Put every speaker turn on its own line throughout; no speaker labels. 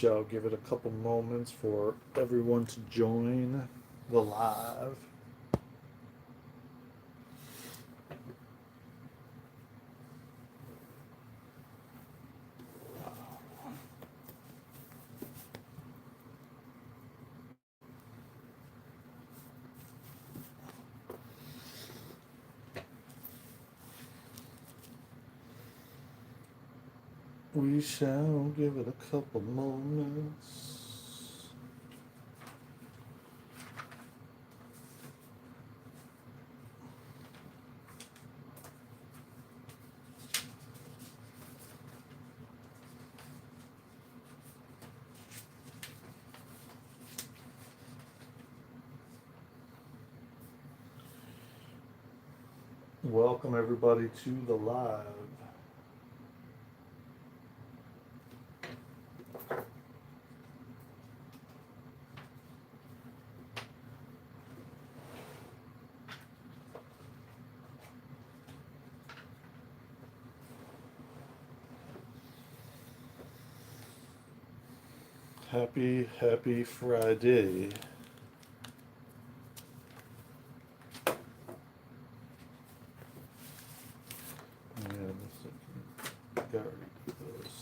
I'll give it a couple moments for everyone to join the live. We shall give it a couple moments. Welcome everybody to the live. Happy Friday. And got rid of those.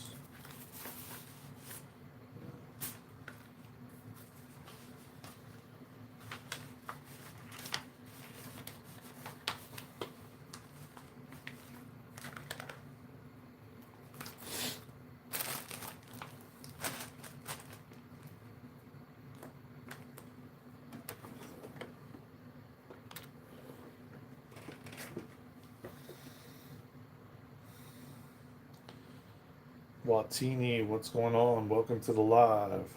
Watini, what's going on? Welcome to the live.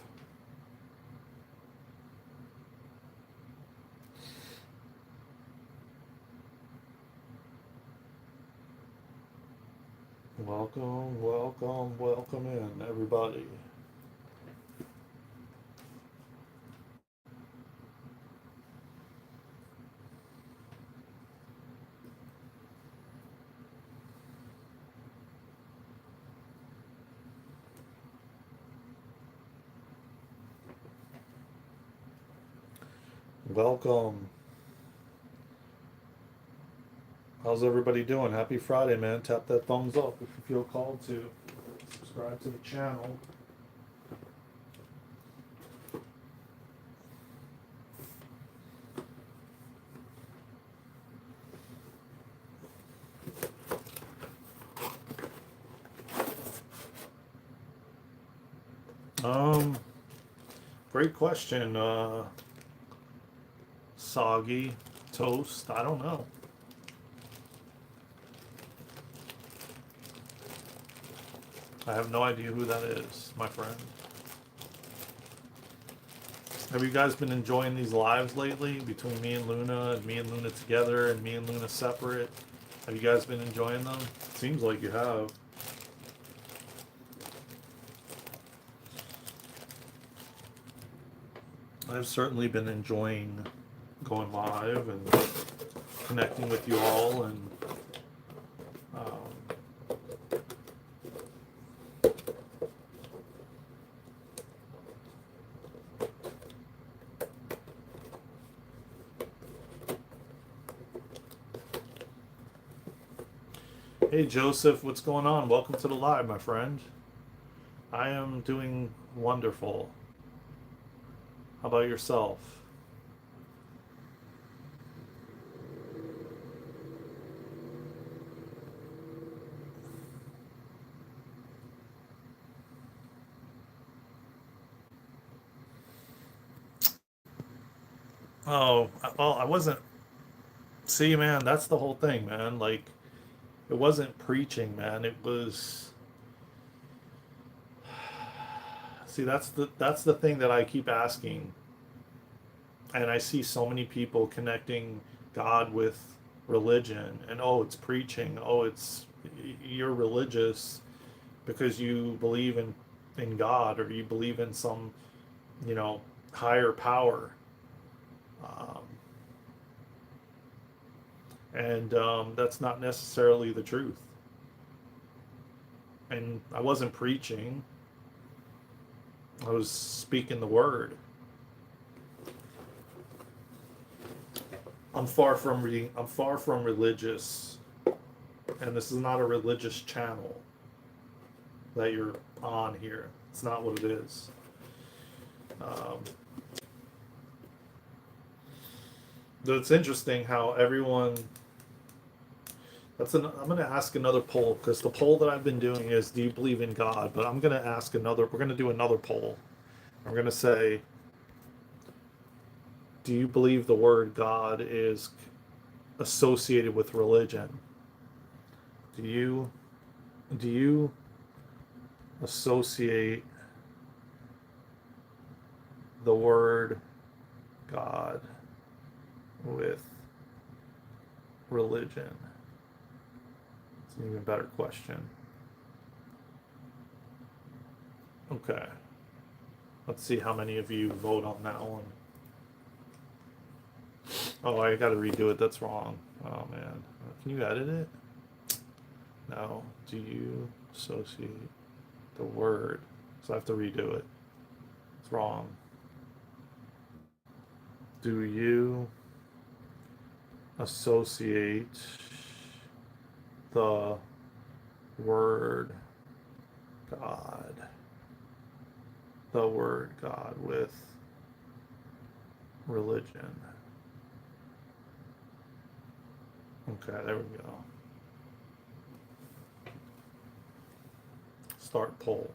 Welcome in, everybody. Welcome. How's everybody doing? Happy Friday, man. Tap that thumbs up if you feel called to. Subscribe to the channel. Great question. Soggy toast. I don't know. I have no idea who that is, my friend. Have you guys been enjoying these lives lately between me and Luna together and me and Luna separate? Have you guys been enjoying them? Seems like you have. I've certainly been enjoying going live and connecting with you all and Hey Joseph, what's going on? Welcome to the live, my friend. I am doing wonderful. How about yourself? Oh, well, I wasn't. See, man, that's the whole thing, man. Like, it wasn't preaching, man. It was. See, that's the thing that I keep asking, and I see so many people connecting God with religion, and oh, it's preaching. Oh, it's you're religious because you believe in God or you believe in some, you know, higher power. Um, and that's not necessarily the truth. And I wasn't preaching. I was speaking the word. I'm far from religious, and this is not a religious channel that you're on here. It's not what it is. It's interesting how everyone. I'm going to ask another poll, because the poll that I've been doing is, do you believe in God? But I'm going to ask another. We're going to do another poll. I'm going to say, do you believe the word God is associated with religion? Do you associate the word God with religion? It's an even better question. Okay. Let's see how many of you vote on that one. Oh, I gotta redo it. That's wrong. Oh, man. Can you edit it? No. Do you associate the word? So I have to redo it. It's wrong. Do you associate the word God, with religion? Okay, there we go. Start poll.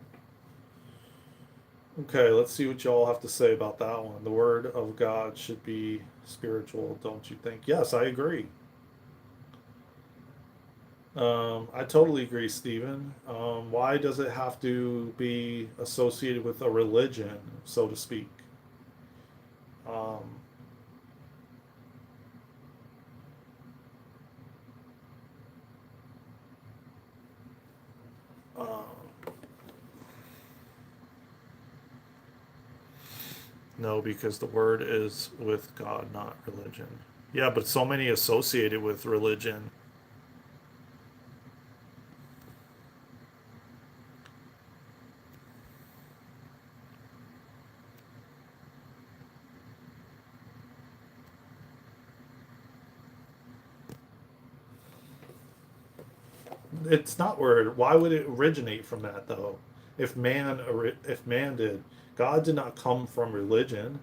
Okay, let's see what y'all have to say about that one. The word of God should be spiritual, don't you think? Yes, I agree. I totally agree, Stephen. Why does it have to be associated with a religion, so to speak? Um, uh, no, because the word is with God, not religion. Yeah, but so many associated with religion. It's not word. Why would it originate from that though? If man did, God did not come from religion.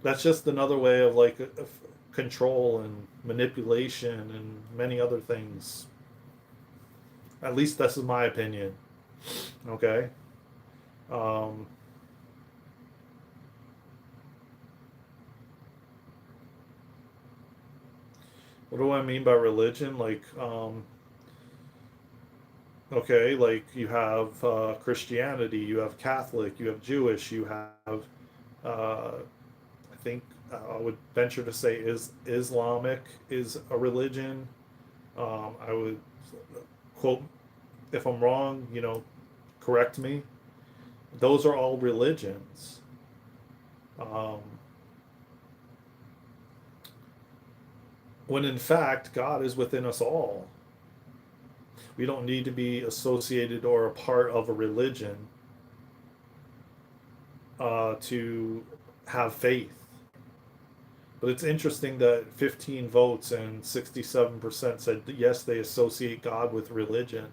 That's just another way of of control and manipulation and many other things. At least this is my opinion. Okay. Um, what do I mean by religion? Okay, like you have Christianity, you have Catholic, you have Jewish, you have, I think I would venture to say is Islamic is a religion. I would quote, if I'm wrong, correct me. Those are all religions. Um, when in fact, God is within us all. We don't need to be associated or a part of a religion to have faith. But it's interesting that 15 votes and 67% said that yes, they associate God with religion.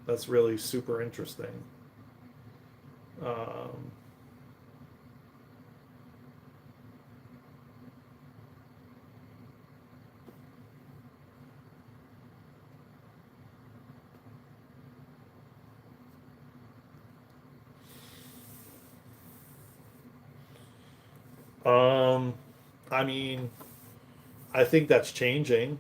That's really super interesting. Um, um, I mean, I think that's changing.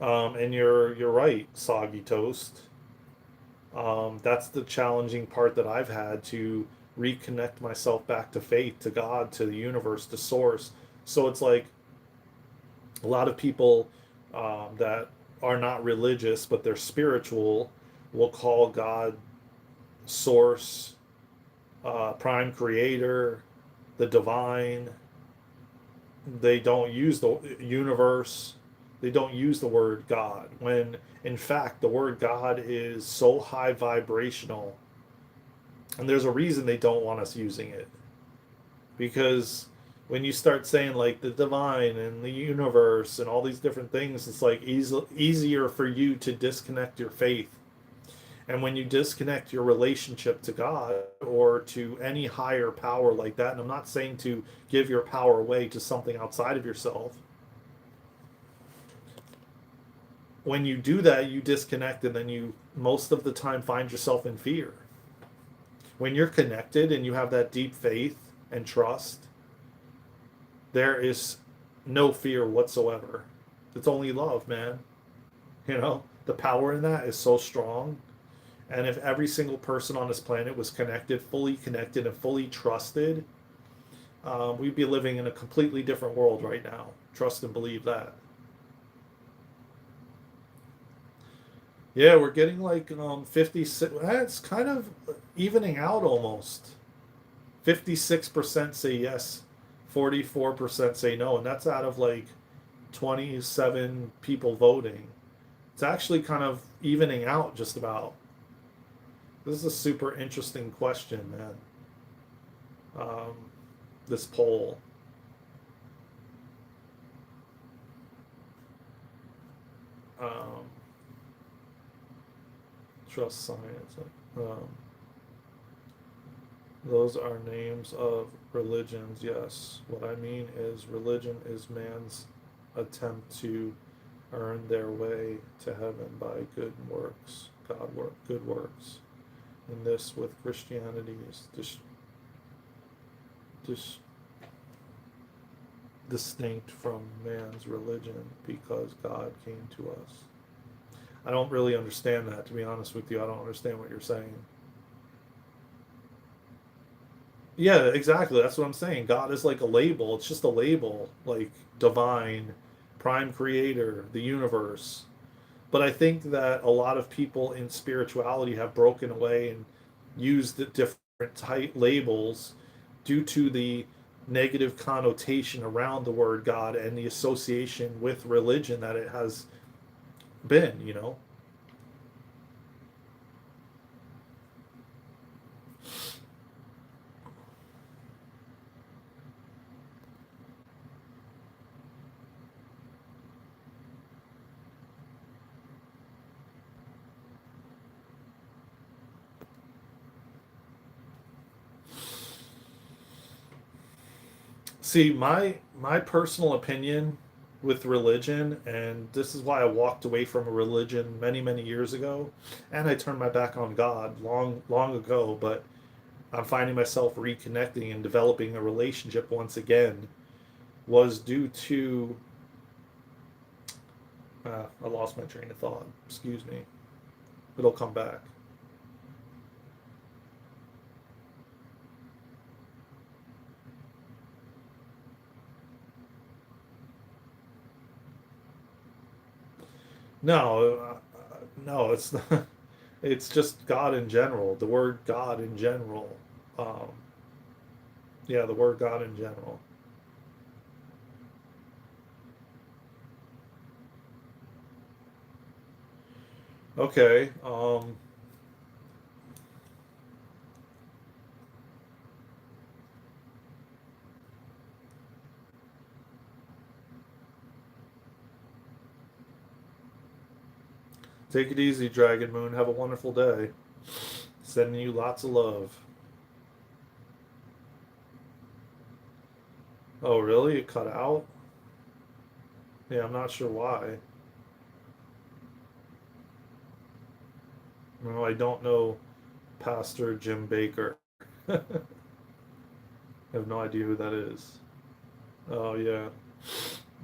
And you're right, soggy toast. That's the challenging part that I've had to reconnect myself back to faith, to God, to the universe, to source. So it's like a lot of people that are not religious but they're spiritual will call God source, prime creator, the divine. They don't use the universe. They don't use the word God, when in fact the word God is so high vibrational, and there's a reason they don't want us using it. Because when you start saying like the divine and the universe and all these different things, it's like easier for you to disconnect your faith. And when you disconnect your relationship to God or to any higher power like that, and I'm not saying to give your power away to something outside of yourself, when you do that, you disconnect, and then you most of the time find yourself in fear. When you're connected and you have that deep faith and trust, there is no fear whatsoever. It's only love, man. You know, the power in that is so strong. And if every single person on this planet was connected, and fully trusted, we'd be living in a completely different world right now. Trust and believe that. Yeah, we're getting like 56. It's kind of evening out almost. 56% say yes, 44% say no, and that's out of like 27 people voting. It's actually kind of evening out just about. This is a super interesting question, man. Um, this poll. Um, trust science. Um, those are names of religions, yes. What I mean is, religion is man's attempt to earn their way to heaven by good works, good works. And this with Christianity is distinct from man's religion because God came to us. I don't really understand that, to be honest with you. I don't understand what you're saying. Yeah, exactly. That's what I'm saying. God is like a label. It's just a label, like divine, prime creator, the universe. But I think that a lot of people in spirituality have broken away and used the different type labels due to the negative connotation around the word God and the association with religion that it has been, you know? See, my personal opinion with religion, and this is why I walked away from a religion many, many years ago, and I turned my back on God long, long ago, but I'm finding myself reconnecting and developing a relationship once again, was due to I lost my train of thought. Excuse me. It'll come back. No, no, it's not. It's just God in general. The word God in general. Um, yeah, the word God in general. Okay. Take it easy, Dragon Moon. Have a wonderful day. Sending you lots of love. Oh, really? It cut out? Yeah, I'm not sure why. No, I don't know Pastor Jim Baker. I have no idea who that is. Oh, yeah.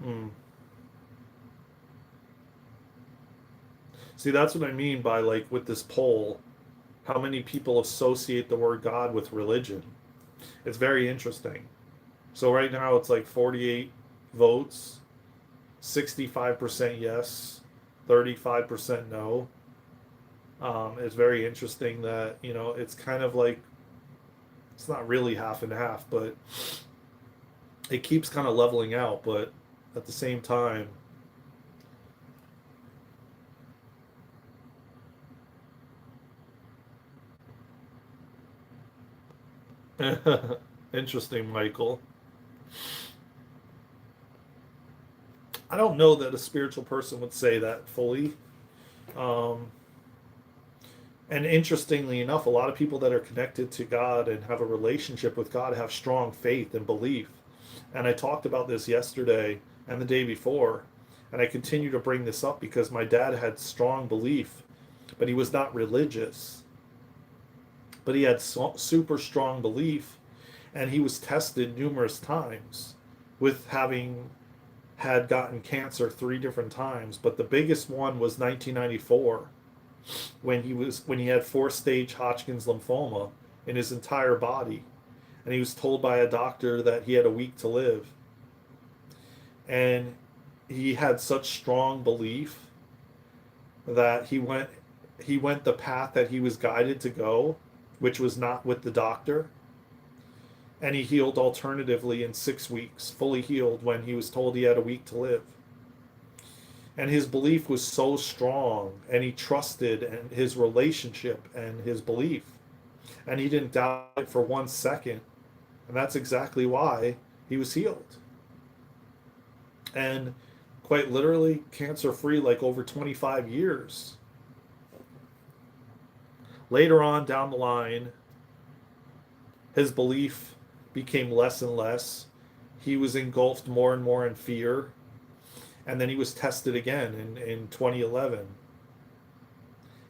Hmm. See, that's what I mean by like with this poll, how many people associate the word God with religion. It's very interesting. So right now it's like 48 votes, 65% yes, 35% no. It's very interesting that, you know, it's kind of like, it's not really half and half, but it keeps kind of leveling out. But at the same time, Interesting, Michael. I don't know that a spiritual person would say that fully. Um, and interestingly enough, a lot of people that are connected to God and have a relationship with God have strong faith and belief. And I talked about this yesterday and the day before. And I continue to bring this up because my dad had strong belief, but he was not religious. But he had super strong belief, and he was tested numerous times with having had gotten cancer 3 different times. But the biggest one was 1994 when he had 4-stage Hodgkin's lymphoma in his entire body, and he was told by a doctor that he had a week to live. And he had such strong belief that he went the path that he was guided to go, which was not with the doctor, and he healed alternatively in 6 weeks, fully healed when he was told he had a week to live. And his belief was so strong, and he trusted in his relationship and his belief, and he didn't doubt it for 1 second, and that's exactly why he was healed. And quite literally cancer free, like over 25 years. Later on down the line, his belief became less and less. He was engulfed more and more in fear. And then he was tested again in 2011.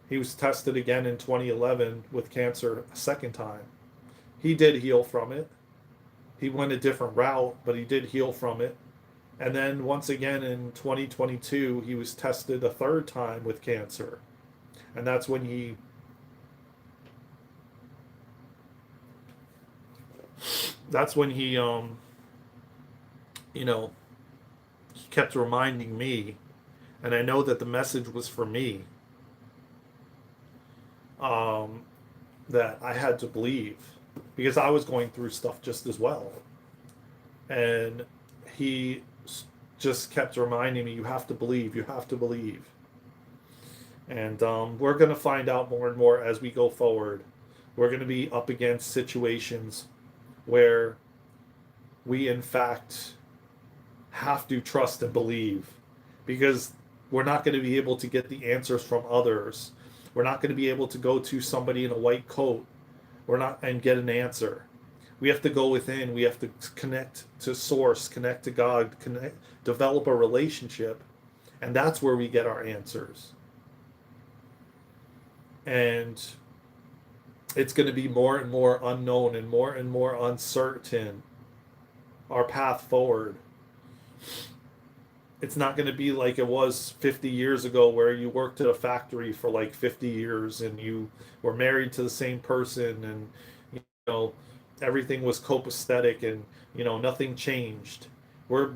He was tested again in 2011 with cancer a second time. He did heal from it. He went a different route, but he did heal from it. And then once again in 2022, he was tested a third time with cancer. And that's when he you know, he kept reminding me, and I know that the message was for me, um, that I had to believe because I was going through stuff just as well. And he just kept reminding me, you have to believe, you have to believe. And we're going to find out more and more as we go forward. We're going to be up against situations where we, in fact, have to trust and believe because we're not going to be able to get the answers from others. We're not going to be able to go to somebody in a white coat. We're not and get an answer. We have to go within. We have to connect to source, connect to God, develop a relationship, and that's where we get our answers. And it's going to be more and more unknown and more uncertain, our path forward. It's not going to be like it was 50 years ago where you worked at a factory for like 50 years and you were married to the same person, and you know everything was copacetic, and nothing changed. We're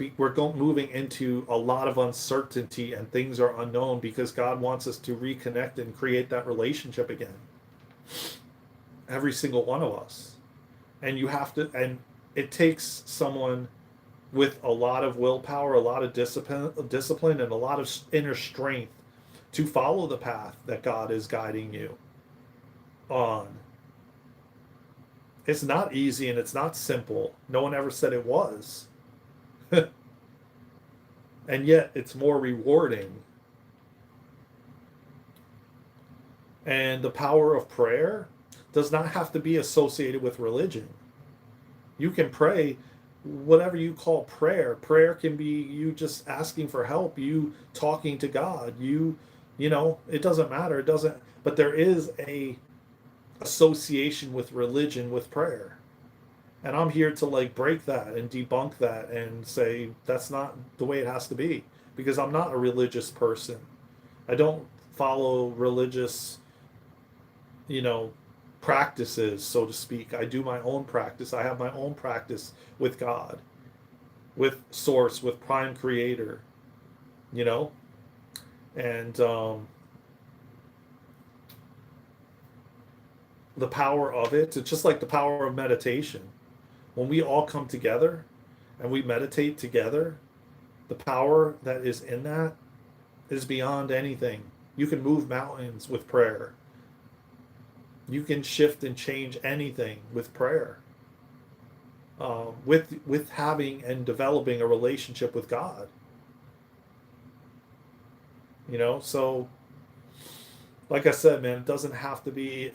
moving into a lot of uncertainty, and things are unknown because God wants us to reconnect and create that relationship again. Every single one of us. And you have to, and it takes someone with a lot of willpower, a lot of discipline, and a lot of inner strength to follow the path that God is guiding you on. It's not easy and it's not simple. No one ever said it was. And yet it's more rewarding. And the power of prayer does not have to be associated with religion. You can pray whatever you call prayer. Prayer can be you just asking for help, you talking to God, it doesn't matter. It doesn't, but there is a association with religion with prayer. And I'm here to like break that and debunk that and say that's not the way it has to be because I'm not a religious person. I don't follow religious, you know, practices, so to speak. I do my own practice. I have my own practice with God, with Source, with Prime Creator, you know? And the power of it, it's just like the power of meditation. When we all come together and we meditate together, the power that is in that is beyond anything. You can move mountains with prayer. You can shift and change anything with prayer. with having and developing a relationship with God. So like I said, man, it doesn't have to be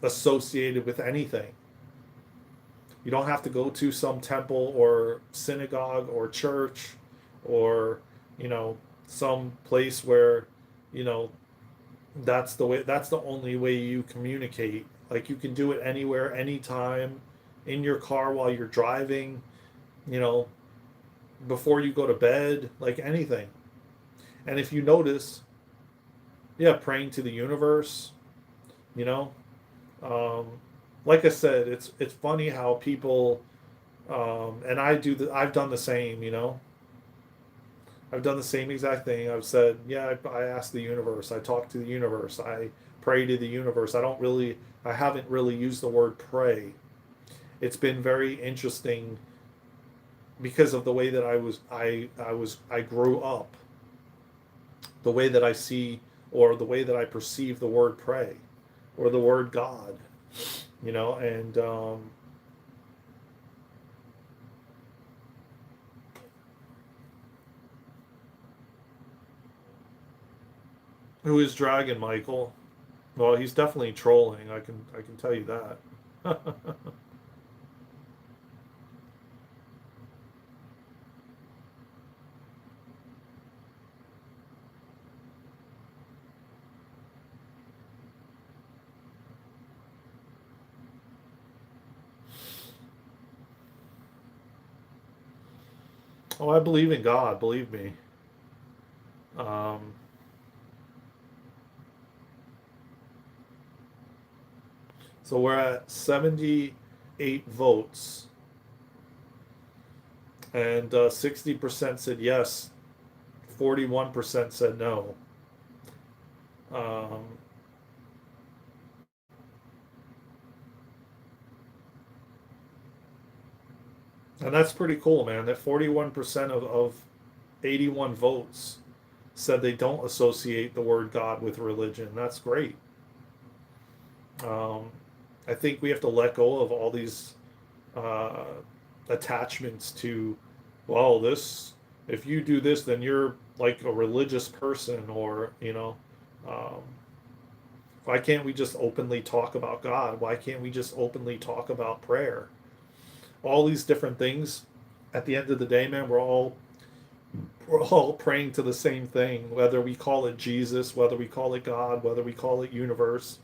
associated with anything. You don't have to go to some temple or synagogue or church or, you know, some place where, you know, that's the only way you communicate. Like you can do it anywhere, anytime, in your car while you're driving, you know, before you go to bed, like anything. And if you notice, yeah, praying to the universe, you know, um, like I said, it's funny how people, and I've done the same, I've done the same exact thing. I've said, yeah, I ask the universe, I talk to the universe, I pray to the universe. I haven't really used the word pray. It's been very interesting because of the way that I grew up, the way that I see or the way that I perceive the word pray or the word God, and who is Dragon Michael? Well, he's definitely trolling. I can tell you that. Oh, I believe in God. Believe me. Um, so we're at 78 votes, and 60% said yes, 41% said no. Um, and that's pretty cool, man. That 41% of 81 votes said they don't associate the word God with religion. That's great. Um, I think we have to let go of all these uh, attachments to, well, if you do this, then you're like a religious person, or, um, why can't we just openly talk about God? Why can't we just openly talk about prayer? All these different things. At the end of the day, man, we're all praying to the same thing, whether we call it Jesus, whether we call it God, whether we call it universe.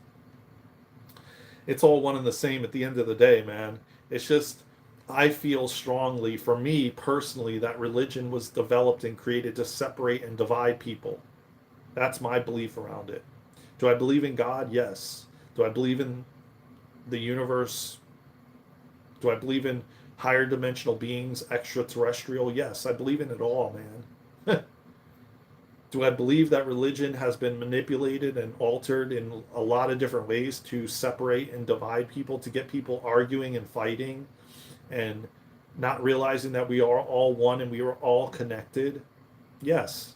It's all one and the same at the end of the day, man. It's just, I feel strongly, for me personally, that religion was developed and created to separate and divide people. That's my belief around it. Do I believe in God? Yes. Do I believe in the universe? Do I believe in higher dimensional beings, extraterrestrial? Yes, I believe in it all, man. Do I believe that religion has been manipulated and altered in a lot of different ways to separate and divide people, to get people arguing and fighting and not realizing that we are all one and we are all connected? Yes.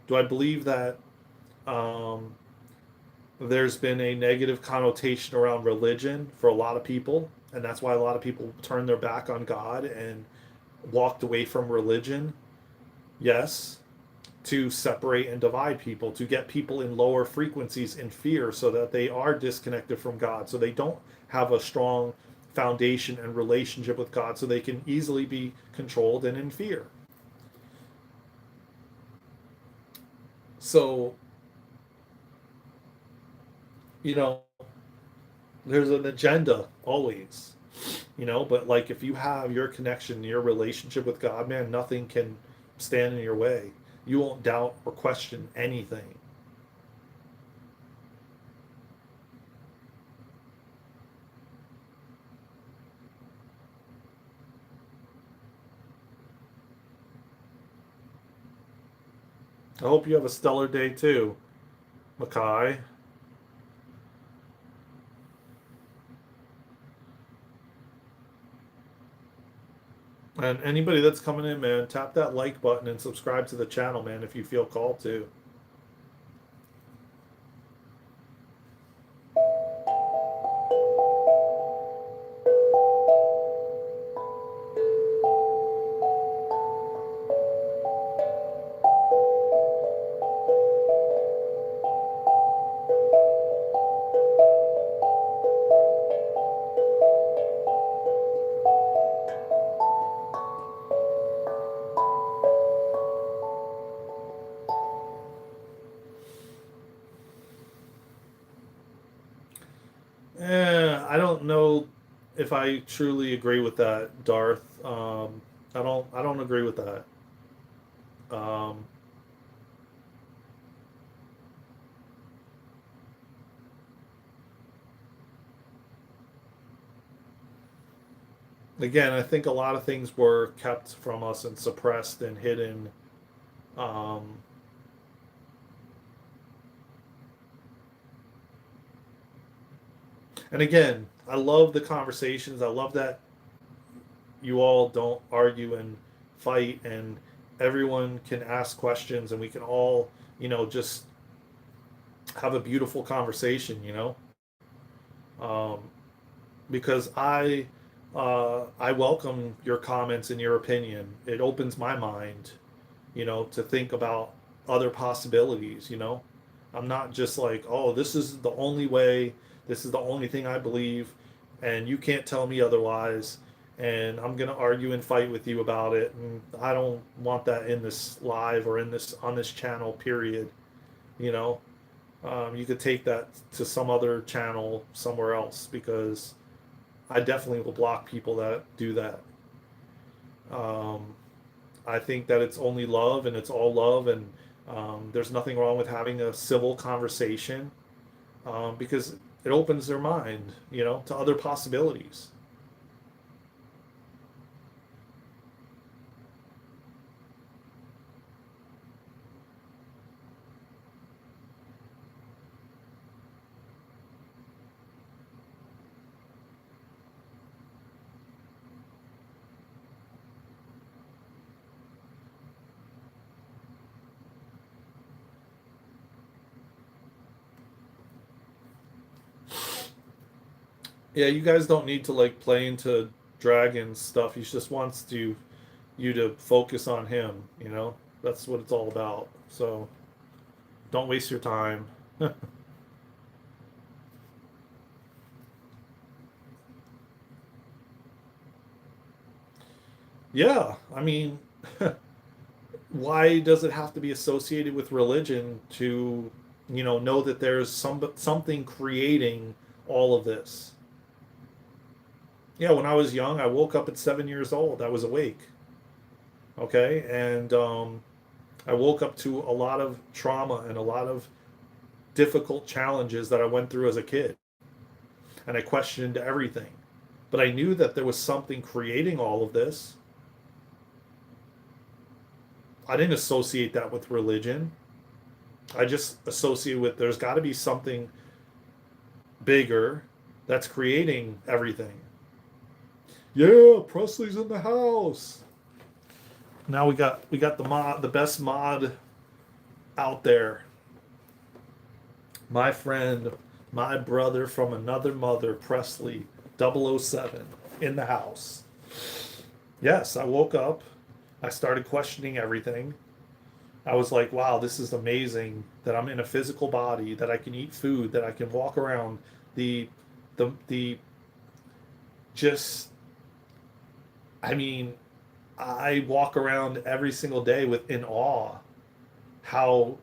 Do I believe that um, there's been a negative connotation around religion for a lot of people, and that's why a lot of people turned their back on God and walked away from religion? Yes. To separate and divide people, to get people in lower frequencies in fear so that they are disconnected from God, so they don't have a strong foundation and relationship with God, so they can easily be controlled and in fear. So, you know, there's an agenda always, but like if you have your connection, your relationship with God, man, nothing can stand in your way. You won't doubt or question anything. I hope you have a stellar day too, Makai. And anybody that's coming in, man, tap that like button and subscribe to the channel, man, if you feel called to. I don't know if I truly agree with that, Darth. I don't agree with that. Um, Again, I think a lot of things were kept from us and suppressed and hidden. Um, and again, I love the conversations. I love that you all don't argue and fight, and everyone can ask questions, and we can all, just have a beautiful conversation. Um, because I welcome your comments and your opinion. It opens my mind, to think about other possibilities. I'm not just like, oh, this is the only way, this is the only thing I believe, and you can't tell me otherwise, and I'm gonna argue and fight with you about it. And I don't want that in this live or in this on this channel. Period. You know, you could take that to some other channel somewhere else, because I definitely will block people that do that. Um, I think that it's only love and it's all love, and there's nothing wrong with having a civil conversation, because it opens their mind, to other possibilities. Yeah, you guys don't need to like play into dragon stuff. He just wants you to focus on him. That's what it's all about. So don't waste your time. Yeah, I mean, why does it have to be associated with religion to, know that there's something creating all of this? Yeah, when I was young, I woke up at 7 years old. I was awake. Okay, and I woke up to a lot of trauma and a lot of difficult challenges that I went through as a kid, and I questioned everything. But I knew that there was something creating all of this. I didn't associate that with religion. I just associate with there's got to be something bigger that's creating everything. Yeah, Presley's in the house. Now we got the best mod out there. My friend, my brother from another mother, Presley 007 in the house. Yes, I woke up. I started questioning everything. I was like, wow, this is amazing that I'm in a physical body, that I can eat food, that I can walk around. The just, I mean, I walk around every single day with in awe how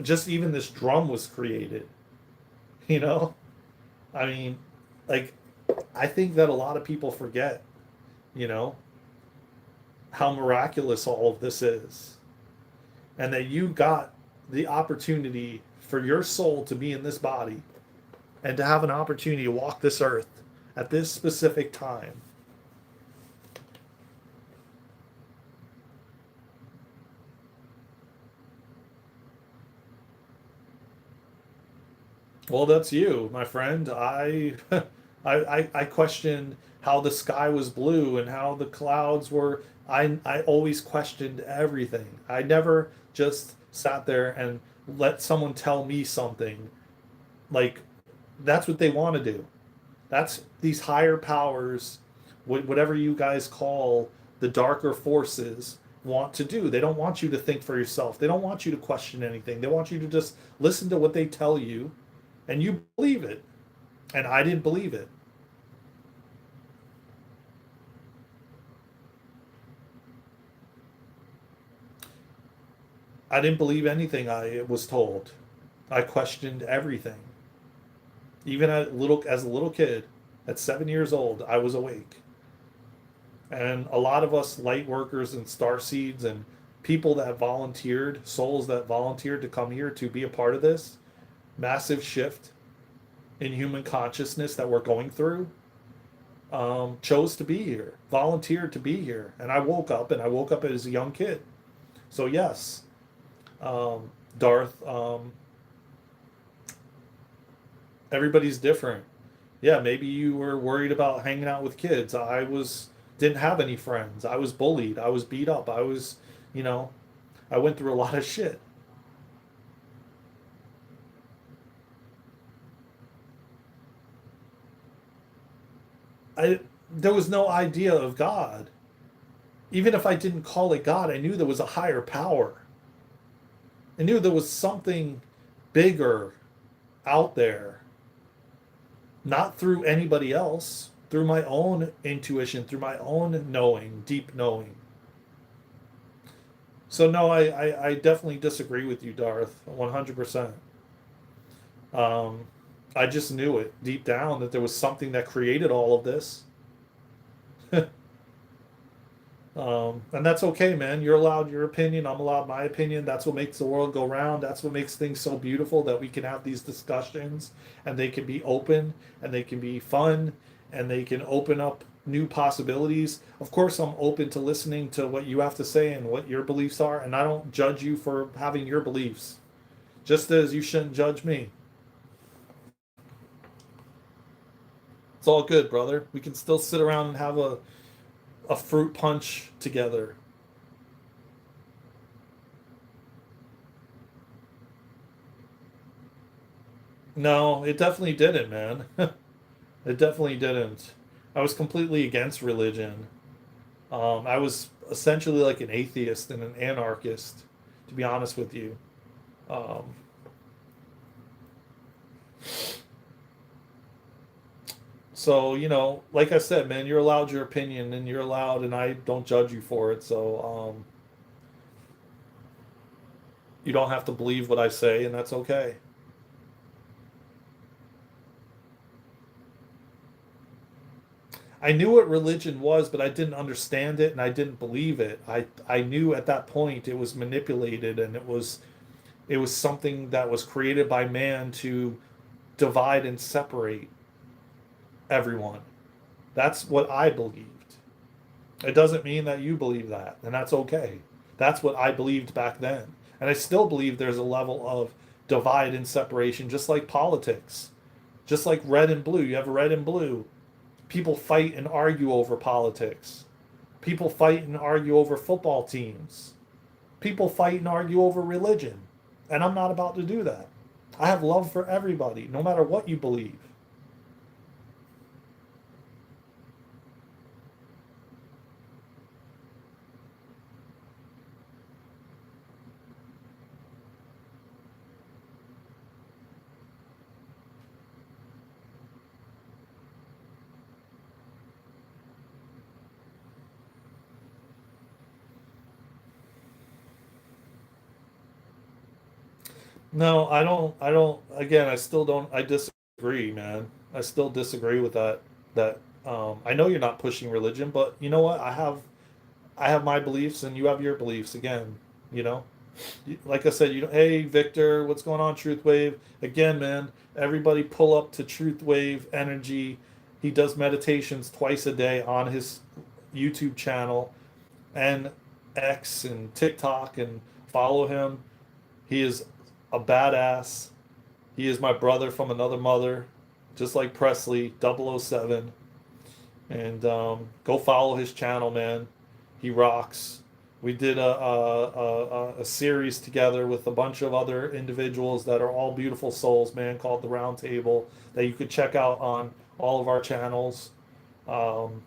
just even this drum was created, you know? I mean, like, I think that a lot of people forget, you know, how miraculous all of this is. And that you got the opportunity for your soul to be in this body and to have an opportunity to walk this earth at this specific time. Well, that's you, my friend. I questioned how the sky was blue and how the clouds were. I always questioned everything. I never just sat there and let someone tell me something. Like, that's what they want to do. That's these higher powers, whatever you guys call the darker forces, want to do. They don't want you to think for yourself. They don't want you to question anything. They want you to just listen to what they tell you, and you believe it. And I didn't believe it. I didn't believe anything I was told. I questioned everything. Even as a little kid, at 7 years old, I was awake. And a lot of us light workers and star seeds and people that volunteered, souls that volunteered to come here to be a part of this massive shift in human consciousness that we're going through, chose to be here, volunteered to be here. And I woke up as a young kid. So, yes, um, Darth, everybody's different. Yeah, maybe you were worried about hanging out with kids. Didn't have any friends. I was bullied. I was beat up. You know, I went through a lot of shit. I There was no idea of God. Even if I didn't call it God, I knew there was a higher power. I knew there was something bigger out there, not through anybody else, through my own intuition, through my own knowing, deep knowing. So no, I definitely disagree with you, Darth, 100%. Um, I just knew it deep down that there was something that created all of this. And that's okay, man. You're allowed your opinion. I'm allowed my opinion. That's what makes the world go round. That's what makes things so beautiful that we can have these discussions and they can be open and they can be fun and they can open up new possibilities. Of course, I'm open to listening to what you have to say and what your beliefs are. And I don't judge you for having your beliefs, just as you shouldn't judge me. It's all good, brother. We can still sit around and have a fruit punch together. No, it definitely didn't, man. It definitely didn't. I was completely against religion. I was essentially like an atheist and an anarchist, to be honest with you. Um, so, like I said, man, you're allowed your opinion and you're allowed, and I don't judge you for it. So, you don't have to believe what I say, and that's okay. I knew what religion was, but I didn't understand it and I didn't believe it. I knew at that point it was manipulated and it was something that was created by man to divide and separate everyone. That's what I believed. It doesn't mean that you believe that, and that's okay. That's what I believed back then. And I still believe there's a level of divide and separation, just like politics, just like red and blue. You have red and blue. People fight and argue over politics. People fight and argue over football teams. People fight and argue over religion. And I'm not about to do that. I have love for everybody, no matter what you believe. No, again, I still don't, I disagree, man. I still disagree with that. I know you're not pushing religion, but you know what? I have my beliefs and you have your beliefs again, you know? Like I said, hey Victor, what's going on, Truth Wave? Again, man, everybody pull up to Truth Wave Energy. He does meditations twice a day on his YouTube channel and X and TikTok, and follow him. He is a badass. He is my brother from another mother, just like Presley 007. And go follow his channel, man. He rocks. We did a series together with a bunch of other individuals that are all beautiful souls, man, called the Round Table, that you could check out on all of our channels. Um,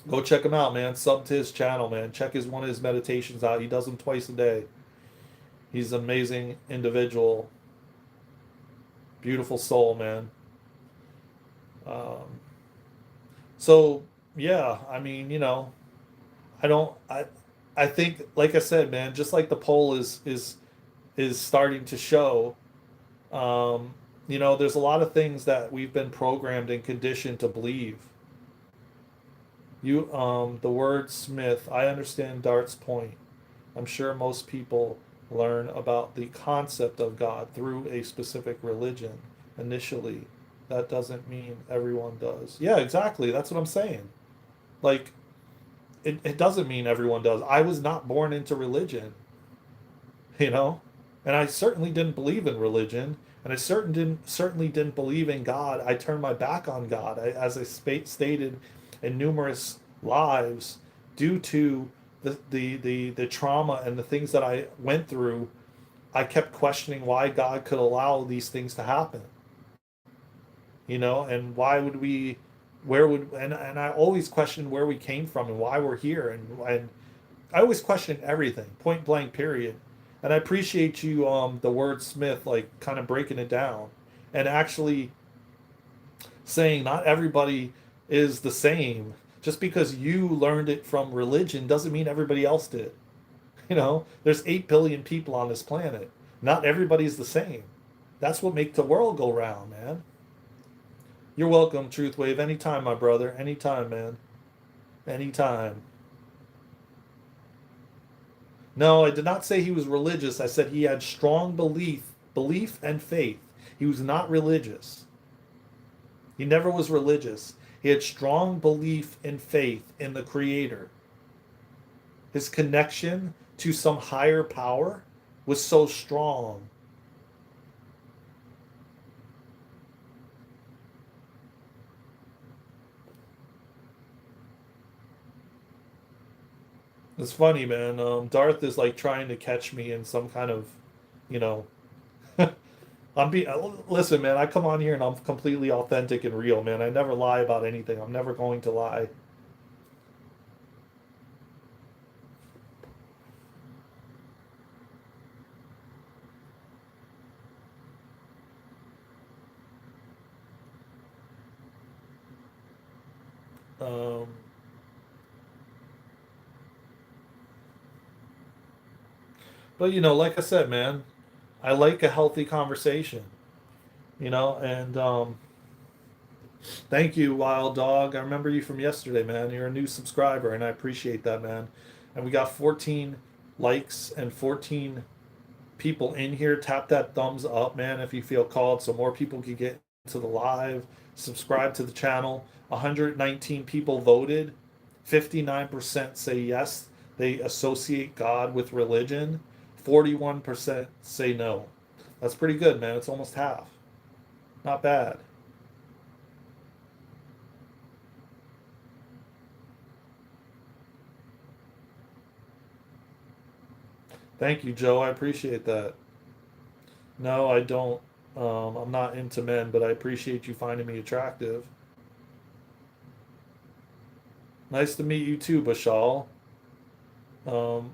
Go check him out, man. Sub to his channel, man. Check one of his meditations out. He does them twice a day. He's an amazing individual, beautiful soul, man. Um, so yeah, I mean, I don't, I think, like I said, man, just like the poll is starting to show, um, There's a lot of things that we've been programmed and conditioned to believe. The word Smith, I understand Dart's point. I'm sure most people learn about the concept of God through a specific religion initially. That doesn't mean everyone does. Yeah, exactly. That's what I'm saying. Like, it doesn't mean everyone does. I was not born into religion, you know? And I certainly didn't believe in religion. And I certainly didn't believe in God. I turned my back on God, as I stated in numerous lives, due to the trauma and the things that I went through. I kept questioning why God could allow these things to happen, and why would we, where would, and I always questioned where we came from and why we're here, and I always question everything, point blank, period. And I appreciate you, the word Smith, like kind of breaking it down and actually saying not everybody is the same. Just because you learned it from religion doesn't mean everybody else did. There's 8 billion people on this planet. Not everybody's the same. That's what makes the world go round, man. You're welcome, Truth Wave. Anytime, my brother. Anytime, man. Anytime. No, I did not say he was religious. I said he had strong belief and faith. He was not religious. He never was religious. He had strong belief and faith in the Creator. His connection to some higher power was so strong. It's funny, man. Darth is like trying to catch me in some kind of, you know, listen, man. I come on here and I'm completely authentic and real, man. I never lie about anything. I'm never going to lie. Um, but like I said, man, I like a healthy conversation. And thank you, Wild Dog. I remember you from yesterday, man. You're a new subscriber, and I appreciate that, man. And we got 14 likes and 14 people in here. Tap that thumbs up, man, if you feel called, so more people can get to the live. Subscribe to the channel. 119 people voted. 59% say yes, they associate God with religion. 41% say no. That's pretty good, man. It's almost half. Not bad. Thank you, Joe. I appreciate that. No, I don't. I'm not into men, but I appreciate you finding me attractive. Nice to meet you too, Bashal. Um,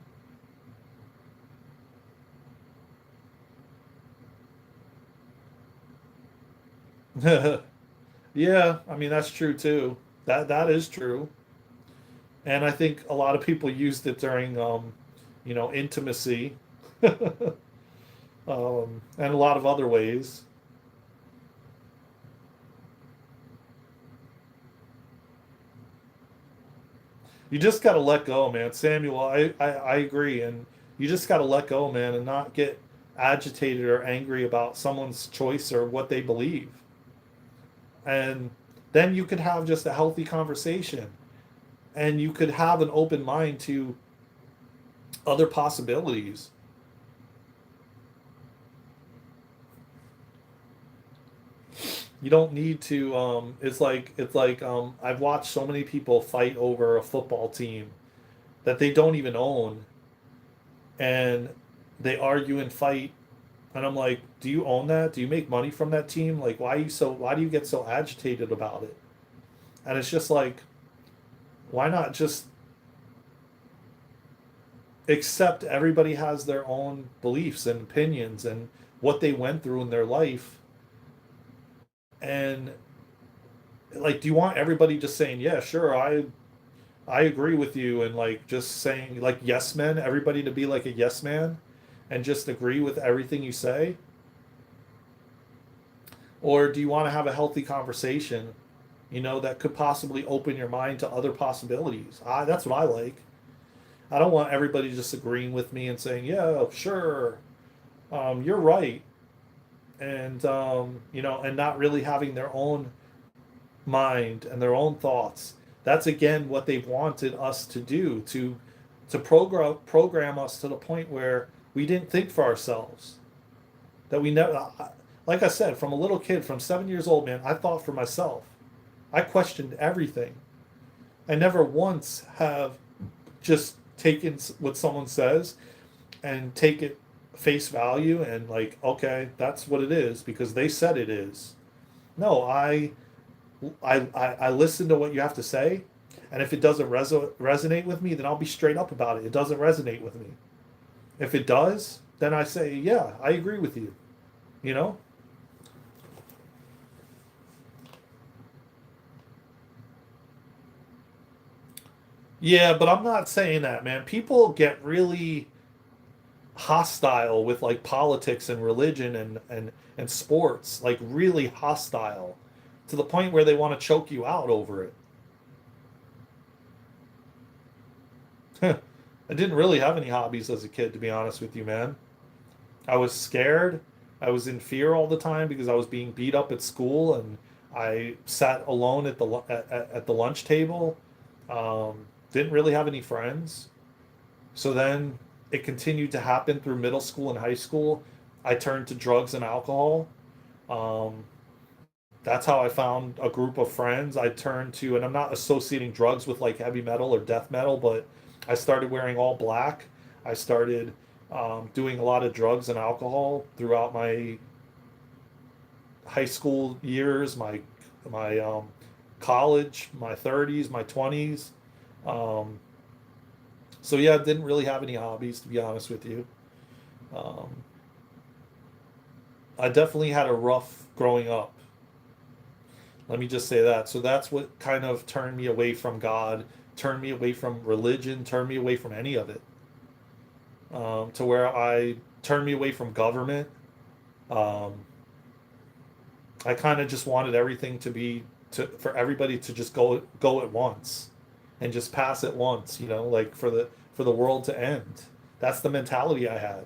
yeah, I mean that's true too. That is true, and I think a lot of people used it during, intimacy, and a lot of other ways. You just got to let go, man. Samuel, I agree. And you just got to let go, man, and not get agitated or angry about someone's choice or what they believe. And then you could have just a healthy conversation and you could have an open mind to other possibilities. You don't need to, it's like I've watched so many people fight over a football team that they don't even own, and they argue and fight, and I'm like, do you own that? Do you make money from that team? Like, why do you get so agitated about it? And it's just like, why not just accept everybody has their own beliefs and opinions and what they went through in their life? And like, do you want everybody just saying, yeah, sure, I agree with you, and like just saying like yes men, everybody to be like a yes man and just agree with everything you say? Or do you want to have a healthy conversation, that could possibly open your mind to other possibilities? That's what I like. I don't want everybody just agreeing with me and saying, yeah, sure, you're right. And, and not really having their own mind and their own thoughts. That's again what they wanted us to do, to program us to the point where we didn't think for ourselves. That we never, like I said, from a little kid, from 7 years old, man, I thought for myself. I questioned everything. I never once have just taken what someone says and take it face value and like, okay, that's what it is because they said it is. No, I listen to what you have to say, and if it doesn't resonate with me, then I'll be straight up about it. It doesn't resonate with me. If it does, then I say, yeah, I agree with you. You know? Yeah, but I'm not saying that, man. People get really hostile with like politics and religion and sports, like really hostile to the point where they want to choke you out over it. I didn't really have any hobbies as a kid, to be honest with you, man. I was scared. I was in fear all the time because I was being beat up at school, and I sat alone at at the lunch table. Didn't really have any friends. So then it continued to happen through middle school and high school. I turned to drugs and alcohol. Um, that's how I found a group of friends. I turned to, and I'm not associating drugs with like heavy metal or death metal, but I started wearing all black. I started doing a lot of drugs and alcohol throughout my high school years, my college, my 30s, my 20s. Um, so yeah, I didn't really have any hobbies, to be honest with you. Um, I definitely had a rough growing up. Let me just say that. So that's what kind of turned me away from God, turned me away from religion, turned me away from any of it. To where I turned me away from government. Um, I kind of just wanted everything to be for everybody to just go at once and just pass at once, like for the world to end. That's the mentality I had.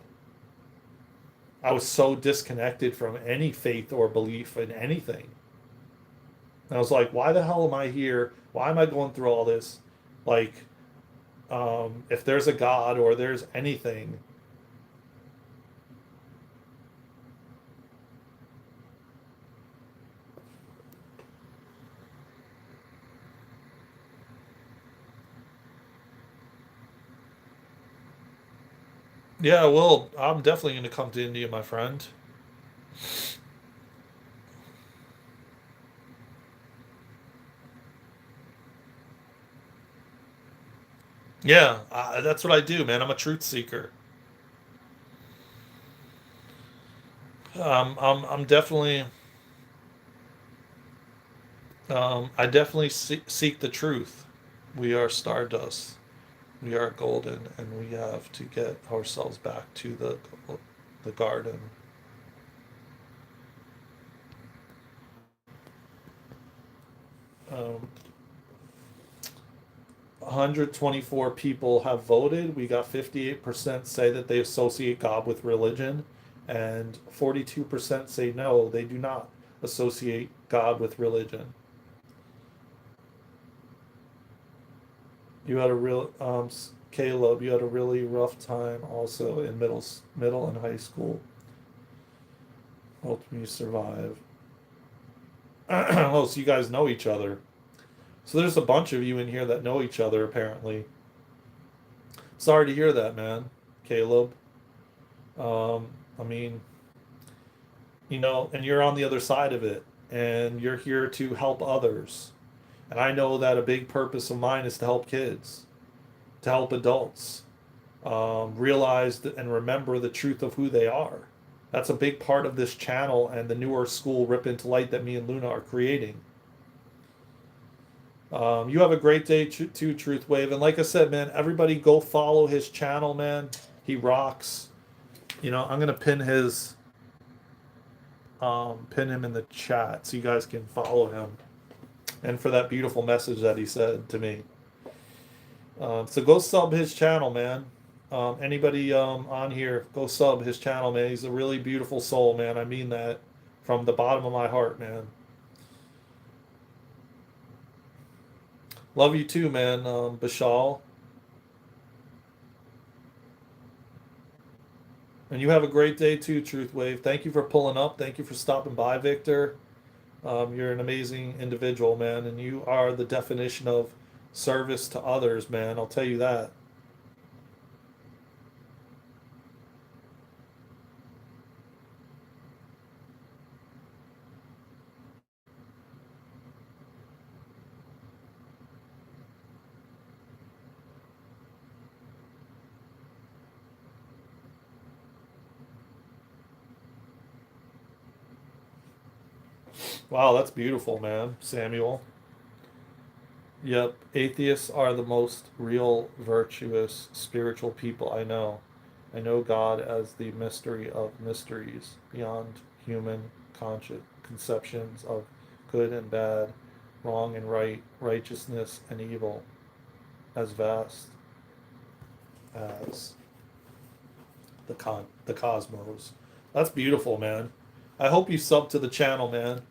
I was so disconnected from any faith or belief in anything. And I was like, why the hell am I here? Why am I going through all this? Like, if there's a God or there's anything. Yeah, well, I'm definitely going to come to India, my friend. Yeah, that's what I do, man. I'm a truth seeker. I'm definitely, I definitely seek the truth. We are stardust. We are golden, and we have to get ourselves back to the garden. Um, 124 people have voted. We got 58% say that they associate God with religion, and 42% say no, they do not associate God with religion. You had a real Caleb. You had a really rough time also in middle and high school. Helped me survive. Oh, so you guys know each other. So there's a bunch of you in here that know each other apparently. Sorry to hear that, man, Caleb. I mean, and you're on the other side of it, and you're here to help others. And I know that a big purpose of mine is to help kids, to help adults realize and remember the truth of who they are. That's a big part of this channel and the newer school Rip Into Light that me and Luna are creating. You have a great day too, Truth Wave. And like I said, man, everybody go follow his channel, man. He rocks. I'm gonna pin his. pin him in the chat so you guys can follow him, and for that beautiful message that he said to me. So go sub his channel, man. Anybody on here, go sub his channel, man. He's a really beautiful soul, man. I mean that from the bottom of my heart, man. Love you too, man, Bashal. And you have a great day too, Truth Wave. Thank you for pulling up. Thank you for stopping by, Victor. You're an amazing individual, man, and you are the definition of service to others, man. I'll tell you that. Wow, that's beautiful, man, Samuel. Yep, atheists are the most real, virtuous, spiritual people I know. I know God as the mystery of mysteries, beyond human conceptions of good and bad, wrong and right, righteousness and evil, as vast as the cosmos. That's beautiful, man. I hope you sub to the channel, man.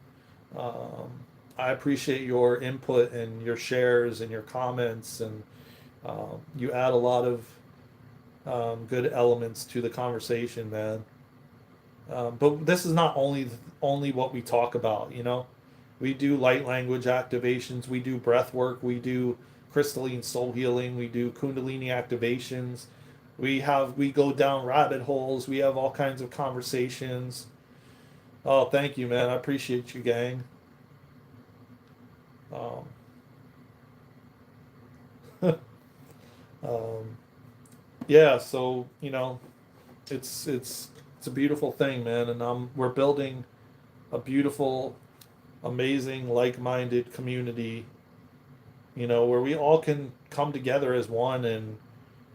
Um, I appreciate your input and your shares and your comments, and you add a lot of good elements to the conversation, man. But this is not only what we talk about, you know. We do light language activations, we do breath work, we do crystalline soul healing, we do kundalini activations. We go down rabbit holes, we have all kinds of conversations. Oh, thank you, man. I appreciate you, gang. Um, um, yeah, so you know, it's a beautiful thing, man, and we're building a beautiful, amazing, like-minded community. You know, where we all can come together as one, and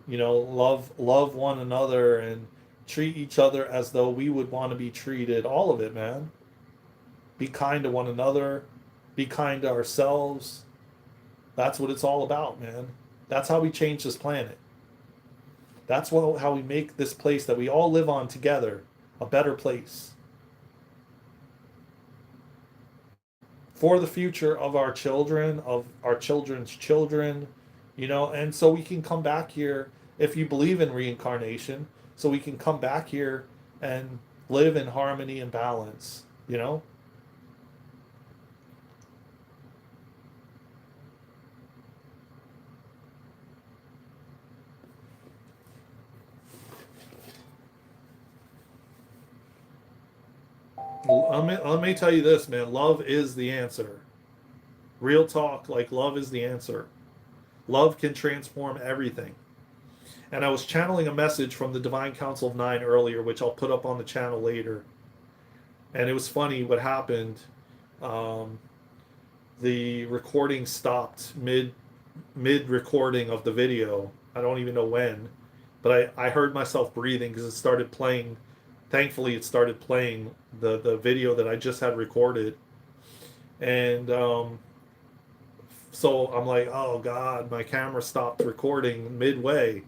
you know, love one another, and treat each other as though we would want to be treated. All of it, man. Be kind to one another. Be kind to ourselves. That's what it's all about, man. That's how we change this planet. That's how we make this place that we all live on together a better place. For the future of our children, of our children's children, you know, and so we can come back here if you believe in reincarnation, so we can come back here and live in harmony and balance, you know? Let me tell you this, man. Love is the answer. Real talk, like love is the answer. Love can transform everything. And I was channeling a message from the Divine Council of Nine earlier, which I'll put up on the channel later. And it was funny what happened. Um, the recording stopped mid recording of the video. I don't even know when, but I heard myself breathing because it started playing. Thankfully, it started playing the video that I just had recorded, and so I'm like, oh God, my camera stopped recording midway,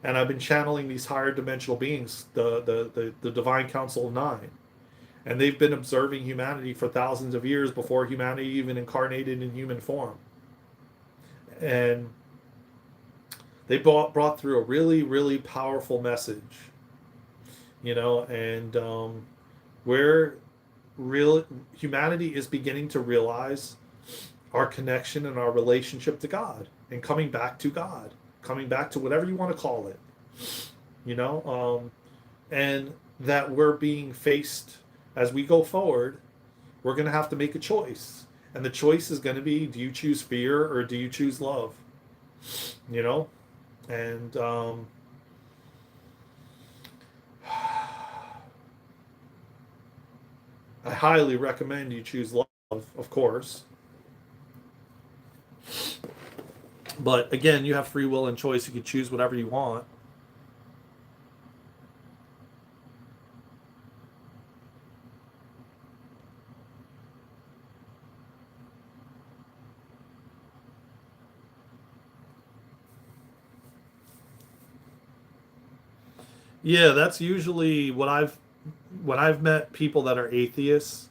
and I've been channeling these higher dimensional beings, the Divine Council of Nine, and they've been observing humanity for thousands of years before humanity even incarnated in human form, and they brought through a really, really powerful message, you know, and where real humanity is beginning to realize our connection and our relationship to God, and coming back to God, coming back to whatever you want to call it, you know, and that we're being faced as we go forward. We're going to have to make a choice, and the choice is going to be: do you choose fear or do you choose love? You know, and I highly recommend you choose love, of course. But again, you have free will and choice. You can choose whatever you want. Yeah, that's usually what I've when I've met people that are atheists.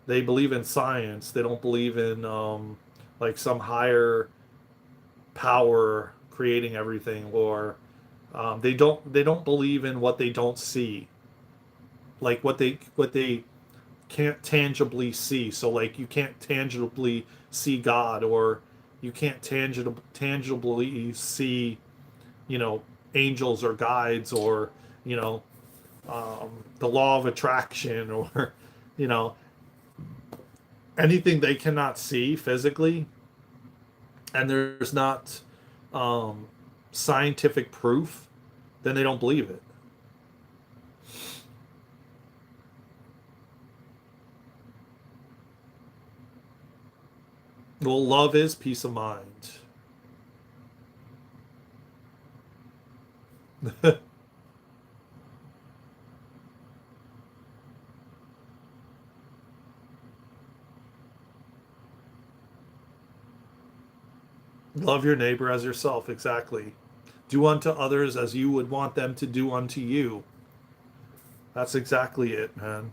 They believe in science. They don't believe in like some higher power creating everything, or they don't believe in what they don't see, like what they can't tangibly see. So like you can't tangibly see God, or you can't tangibly see, you know, angels or guides, or you know, the law of attraction, or you know, anything they cannot see physically, and there's not um, scientific proof, then they don't believe it. Well, love is peace of mind. Love your neighbor as yourself, exactly. Do unto others as you would want them to do unto you. That's exactly it, man.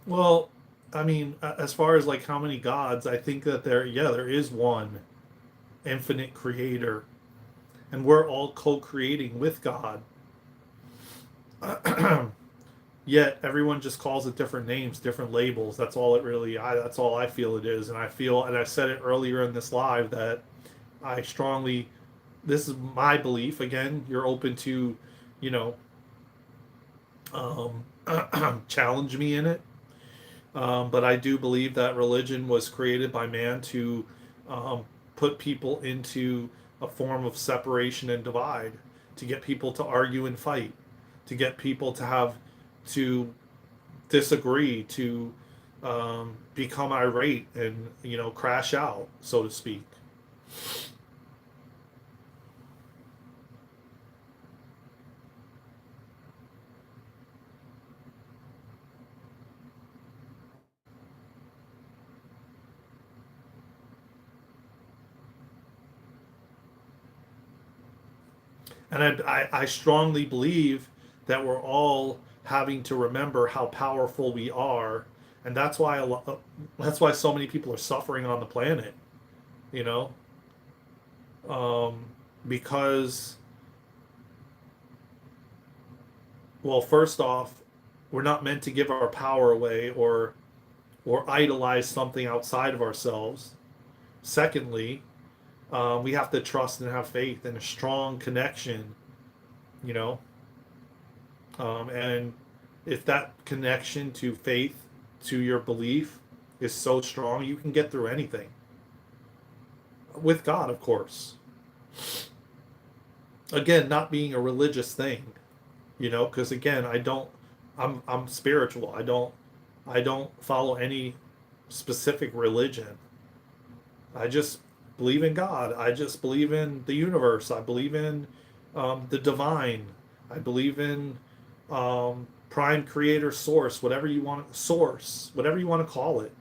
Well, I mean, as far as like how many gods, I think that there is one infinite creator, and we're all co-creating with God. Yet everyone just calls it different names, different labels. That's all it really. That's all I feel it is, and I feel, and I said it earlier in this live that I strongly. This is my belief. Again, you're open to, you know, um, challenge me in it. But I do believe that religion was created by man to um, put people into a form of separation and divide, to get people to argue and fight, to get people to have to disagree, to become irate and crash out, so to speak. And I strongly believe that we're all having to remember how powerful we are, and that's why so many people are suffering on the planet. You know, um, because well, first off, we're not meant to give our power away or idolize something outside of ourselves. Secondly, we have to trust and have faith and a strong connection. You know, and if that connection to faith, to your belief, is so strong, you can get through anything with God, of course. Again, not being a religious thing, because again, I'm spiritual. I don't follow any specific religion. I just believe in God. I just believe in the universe. I believe in the divine. I believe in prime creator source, whatever you want to call it.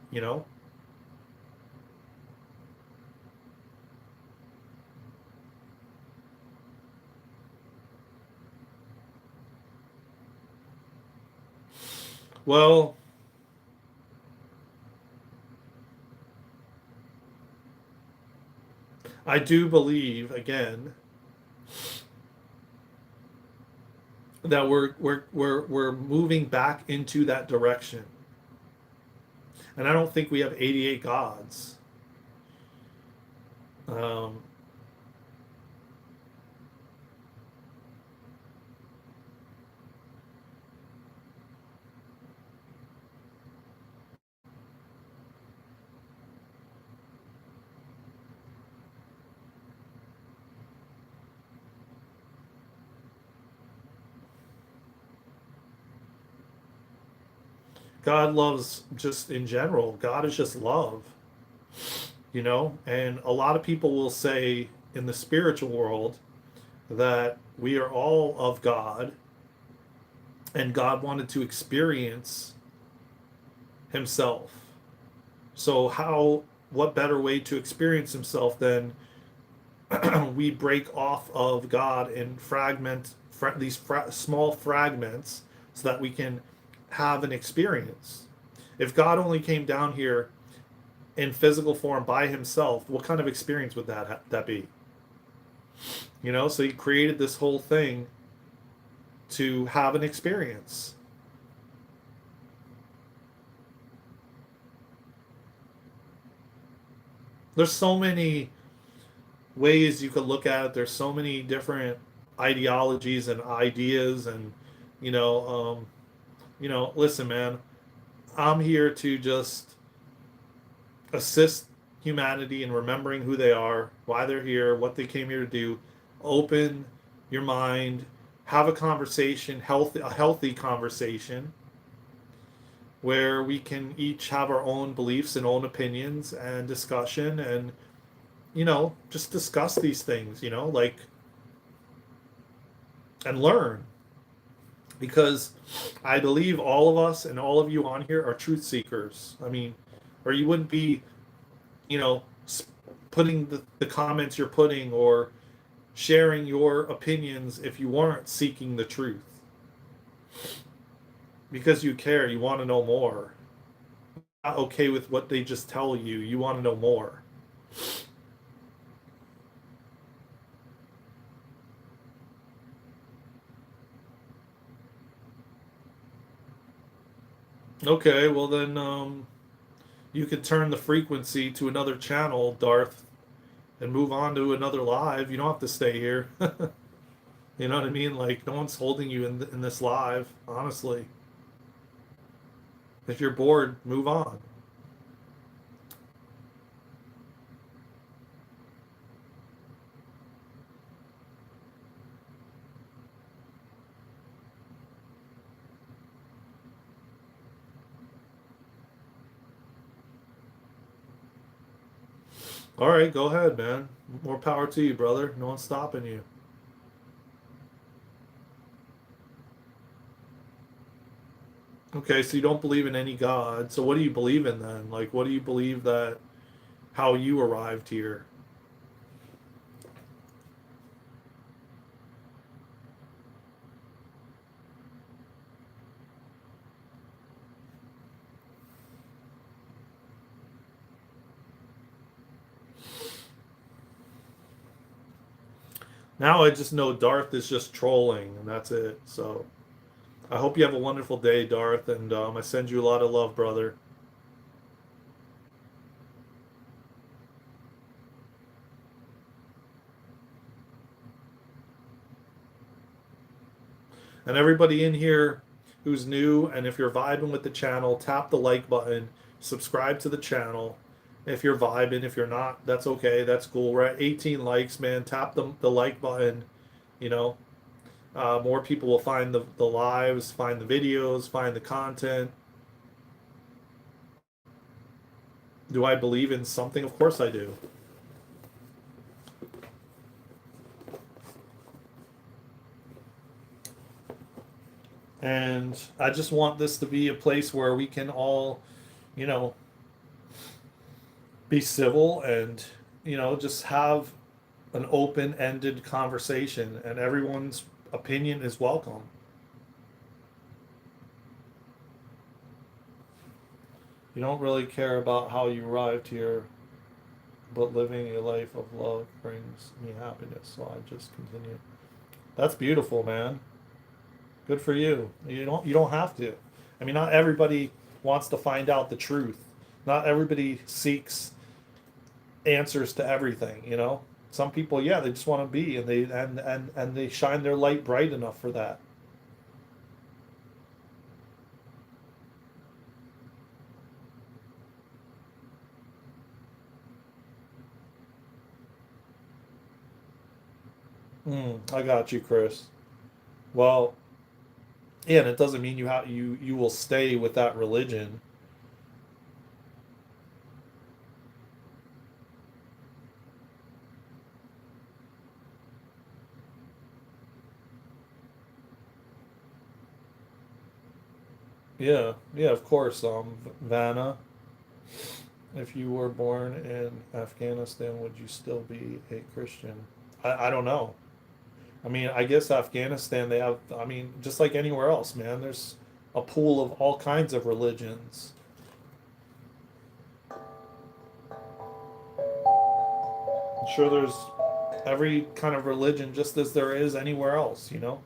Well, I do believe again that we're moving back into that direction. And I don't think we have 88 gods. Um, God loves just in general. God is just love, And a lot of people will say in the spiritual world that we are all of God and God wanted to experience himself. So what better way to experience himself than we break off of God and fragment these small fragments so that we can have an experience. If God only came down here in physical form by himself, what kind of experience would that be? So he created this whole thing to have an experience. There's so many ways you could look at it. There's so many different ideologies and ideas, and you know, listen, man, I'm here to just assist humanity in remembering who they are, why they're here, what they came here to do. Open your mind, have a conversation, a healthy conversation, where we can each have our own beliefs and own opinions and discussion, and just discuss these things, like, and learn. Because I believe all of us and all of you on here are truth seekers. I mean, or you wouldn't be, you know, putting the comments you're putting or sharing your opinions if you weren't seeking the truth. Because you care, you want to know more. Not okay with what they just tell you, you want to know more. Okay, well then, you could turn the frequency to another channel, Darth, and move on to another live. You don't have to stay here. You know what I mean? Like, no one's holding you in this live, honestly. If you're bored, move on. All right, go ahead, man. More power to you, brother. No one's stopping you. Okay, so you don't believe in any God. So what do you believe in then? Like, what do you believe that how you arrived here? Now I just know Darth is just trolling, and that's it. So I hope you have a wonderful day, Darth, and I send you a lot of love, brother. And everybody in here who's new, and if you're vibing with the channel, tap the like button, subscribe to the channel. If you're vibing, if you're not, that's okay. That's cool. We're at 18 likes, man. Tap the like button. You know, more people will find the lives, find the videos, find the content. Do I believe in something? Of course I do. And I just want this to be a place where we can all, you know, be civil and, just have an open ended conversation, and everyone's opinion is welcome. You don't really care about how you arrived here, but living a life of love brings me happiness. So I just continue. That's beautiful, man. Good for you. You don't have to. I mean, not everybody wants to find out the truth. Not everybody seeks answers to everything, you know? Some people, yeah, they just want to be and they shine their light bright enough for that. I got you, Chris. Well, yeah, and it doesn't mean you will stay with that religion. Yeah, yeah, of course. Vanna, if you were born in Afghanistan, would you still be a Christian? I don't know. I mean, I guess Afghanistan, they have, I mean, just like anywhere else, man, there's a pool of all kinds of religions. I'm sure there's every kind of religion just as there is anywhere else, you know?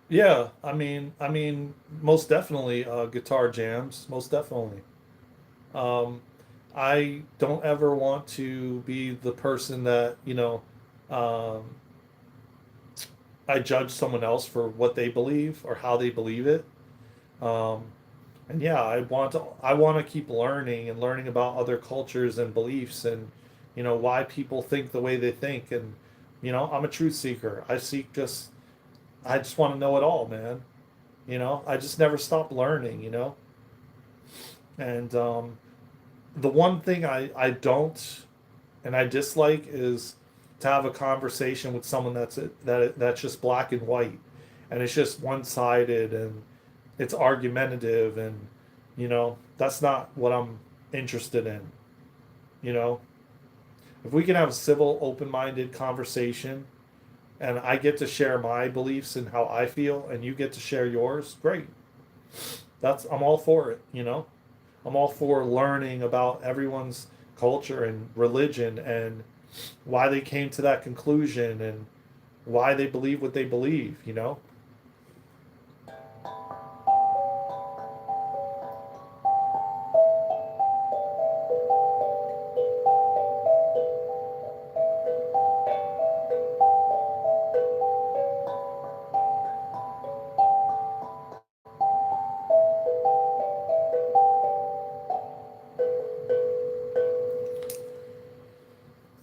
Yeah, I mean, most definitely guitar jams, most definitely. Um, I don't ever want to be the person that, um, I judge someone else for what they believe or how they believe it. Um, and yeah, I want to keep learning and learning about other cultures and beliefs and why people think the way they think and I'm a truth seeker. I just want to know it all, man. I just never stop learning. And the one thing I don't and I dislike is to have a conversation with someone that's just black and white, and it's just one sided and it's argumentative, and that's not what I'm interested in. You know, if we can have a civil, open minded conversation, and I get to share my beliefs and how I feel, and you get to share yours, great. I'm all for it. I'm all for learning about everyone's culture and religion and why they came to that conclusion and why they believe what they believe.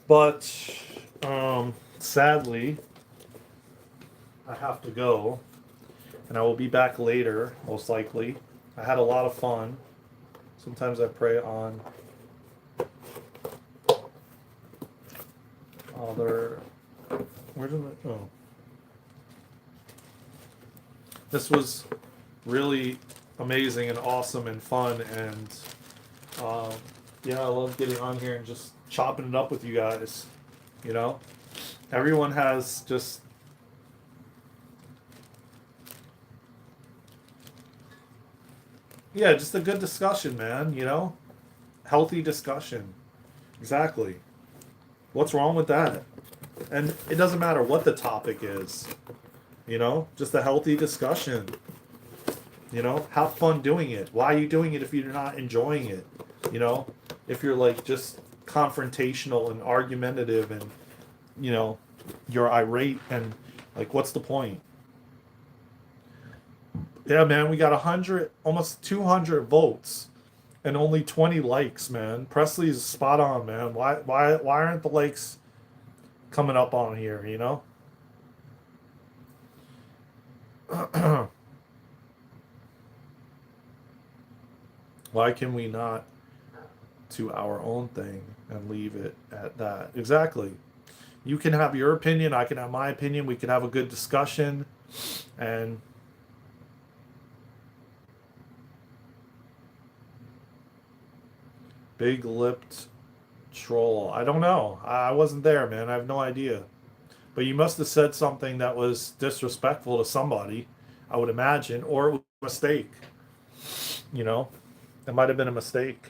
But sadly, I have to go, and I will be back later, most likely. I had a lot of fun. Sometimes I pray on other. Where did I? Oh, this was really amazing and awesome and fun, and um, yeah, I love getting on here and just chopping it up with you guys. You know, everyone has just yeah, just a good discussion, man. Healthy discussion. Exactly. What's wrong with that? And it doesn't matter what the topic is. Just a healthy discussion. Have fun doing it. Why are you doing it if you're not enjoying it? You know, if you're like just confrontational and argumentative and, you know, you're irate and like, what's the point? Yeah, man, we got 100, almost 200 votes and only 20 likes, man. Presley's spot on, man. Why aren't the likes coming up on here, Why can we not to our own thing and leave it at that? Exactly. You can have your opinion, I can have my opinion, we can have a good discussion, and big lipped troll. I don't know. I wasn't there, man. I have no idea. But you must have said something that was disrespectful to somebody, I would imagine, or it was a mistake. You know, it might have been a mistake.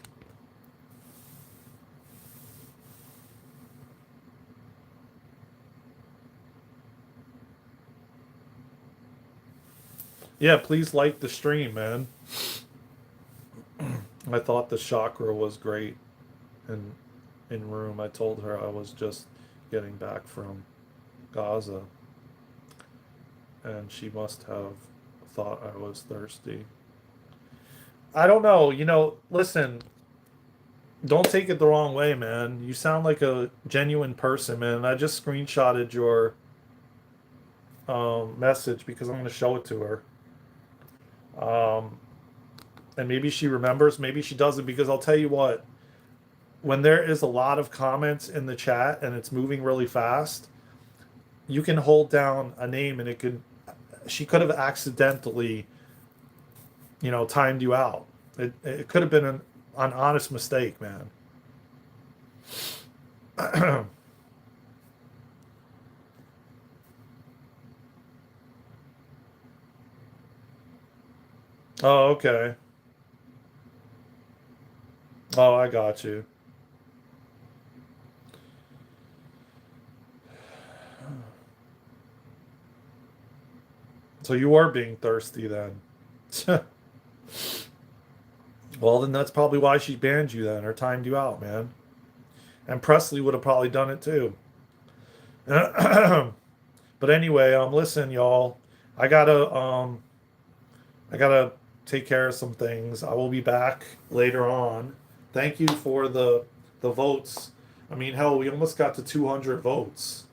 Yeah, please like the stream, man. I thought the chakra was great in room. I told her I was just getting back from Gaza, and she must have thought I was thirsty. I don't know. Listen, don't take it the wrong way, man. You sound like a genuine person, man. I just screenshotted your message because I'm going to show it to her. And maybe she remembers, maybe she doesn't, because I'll tell you what, when there is a lot of comments in the chat and it's moving really fast, you can hold down a name and she could have accidentally, timed you out. It could have been an honest mistake, man. Oh, okay. Oh, I got you. So you are being thirsty then. Well, then that's probably why she banned you then or timed you out, man. And Presley would have probably done it too. But anyway, listen, y'all. I gotta I gotta take care of some things. I will be back later on. Thank you for the votes. I mean, hell, we almost got to 200 votes.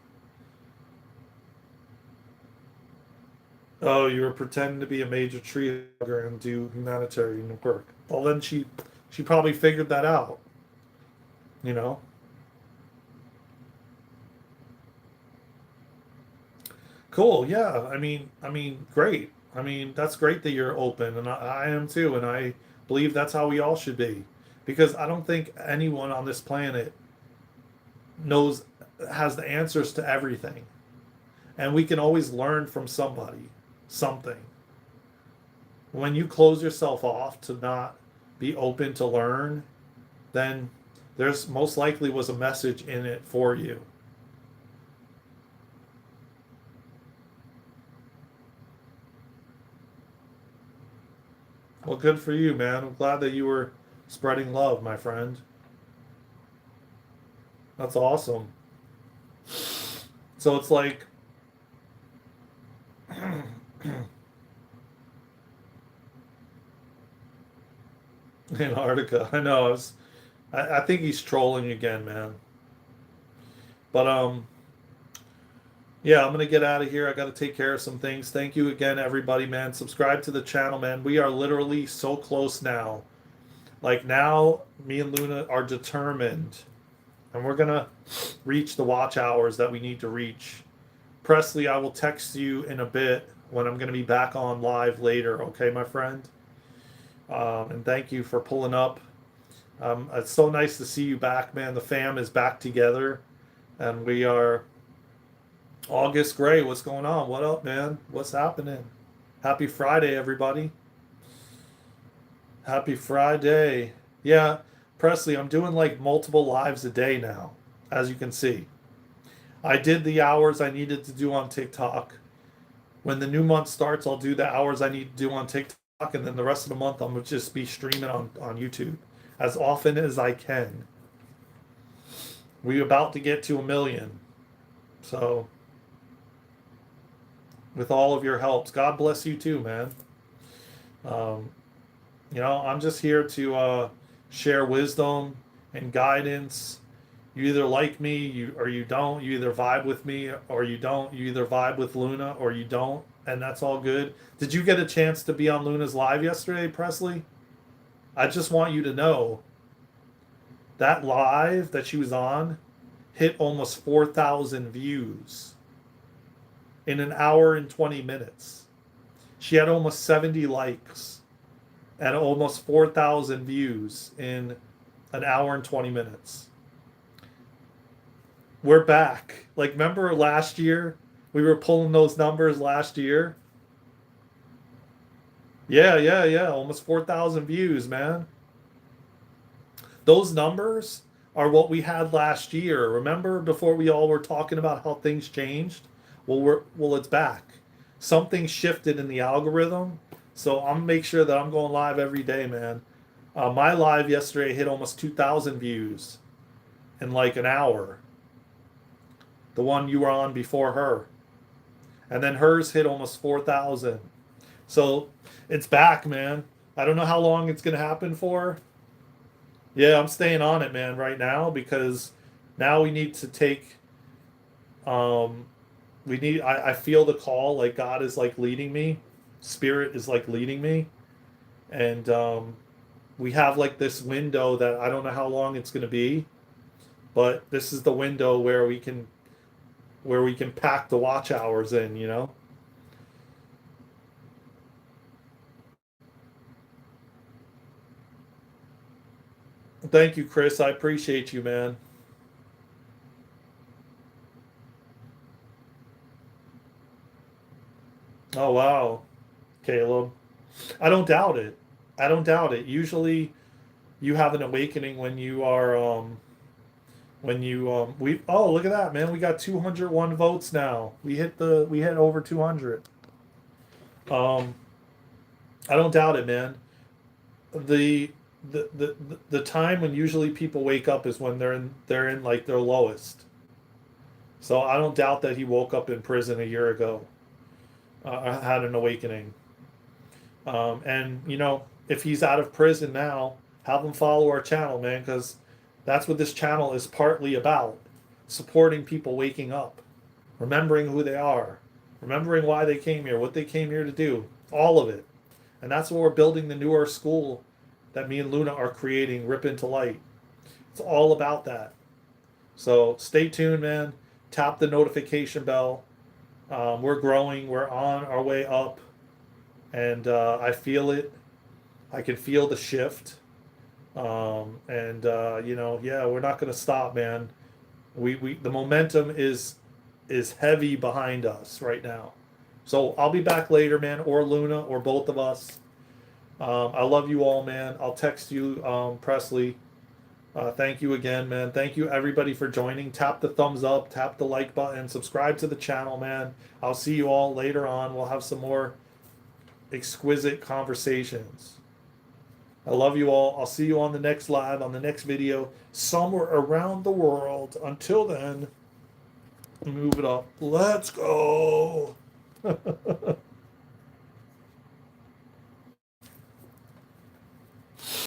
Oh, you were pretending to be a major tree hugger and do humanitarian work. Well, then she probably figured that out. You know. Cool. Yeah. I mean, great. I mean, that's great that you're open, and I am too, and I believe that's how we all should be, because I don't think anyone on this planet knows has the answers to everything, and we can always learn from somebody, something. When you close yourself off to not be open to learn, then there's most likely was a message in it for you. Well, good for you, man. I'm glad that you were spreading love, my friend. That's awesome. So it's like Antarctica. I know. I think he's trolling again, man. But yeah, I'm gonna get out of here. I got to take care of some things. Thank you again, everybody, man. Subscribe to the channel, man. We are literally so close now. Like now, me and Luna are determined, and we're gonna reach the watch hours that we need to reach. Presley, I will text you in a bit when I'm gonna be back on live later. Okay, my friend. And thank you for pulling up. It's so nice to see you back, man. The fam is back together, and we are. August Gray, what's going on? What up, man? What's happening? Happy Friday, everybody. Happy Friday. Yeah, Presley, I'm doing like multiple lives a day now, as you can see. I did the hours I needed to do on TikTok. When the new month starts, I'll do the hours I need to do on TikTok, and then the rest of the month, I'm going to just be streaming on YouTube as often as I can. We're about to get to 1 million. So, with all of your helps, God bless you too, man. Um, I'm just here to share wisdom and guidance. You either like me, or you don't. You either vibe with me or you don't. You either vibe with Luna or you don't, and that's all good. Did you get a chance to be on Luna's live yesterday, Presley? I just want you to know that live that she was on hit almost 4,000 views in an hour and 20 minutes. She had almost 70 likes and almost 4,000 views in an hour and 20 minutes. We're back. Like, remember last year? We were pulling those numbers last year. Yeah. Almost 4,000 views, man. Those numbers are what we had last year. Remember before we all were talking about how things changed? Well, it's back. Something shifted in the algorithm. So I'm make sure that I'm going live every day, man. My live yesterday hit almost 2,000 views in like an hour. The one you were on before her. And then hers hit almost 4,000. So it's back, man. I don't know how long it's going to happen for. Yeah, I'm staying on it, man, right now, because now we need to take, I feel the call, like God is like leading me. Spirit is like leading me. And we have like this window that I don't know how long it's going to be, but this is the window where we can pack the watch hours in, you know? Thank you, Chris. I appreciate you, man. Oh, wow, Caleb. I don't doubt it. I don't doubt it. Usually you have an awakening when you are, we, oh, look at that, man. We got 201 votes now. We hit over 200. Um, I don't doubt it, man. The, the time when usually people wake up is when they're in like their lowest. So I don't doubt that he woke up in prison a year ago, had an awakening. And you know, if he's out of prison now, have him follow our channel, man, because that's what this channel is partly about: supporting people waking up, remembering who they are, remembering why they came here, what they came here to do, all of it. And that's what we're building the newer school that me and Luna are creating, Rip Into Light. It's all about that. So stay tuned, man. Tap the notification bell. We're growing. We're on our way up. And I feel it. I can feel the shift. You know, yeah, we're not going to stop, man. The momentum is heavy behind us right now. So I'll be back later, man, or Luna, or both of us. I love you all, man. I'll text you, Presley. Thank you again, man. Thank you, everybody, for joining. Tap the thumbs up, tap the like button, subscribe to the channel, man. I'll see you all later on. We'll have some more exquisite conversations. I love you all. I'll see you on the next live, on the next video, somewhere around the world. Until then, move it up. Let's go.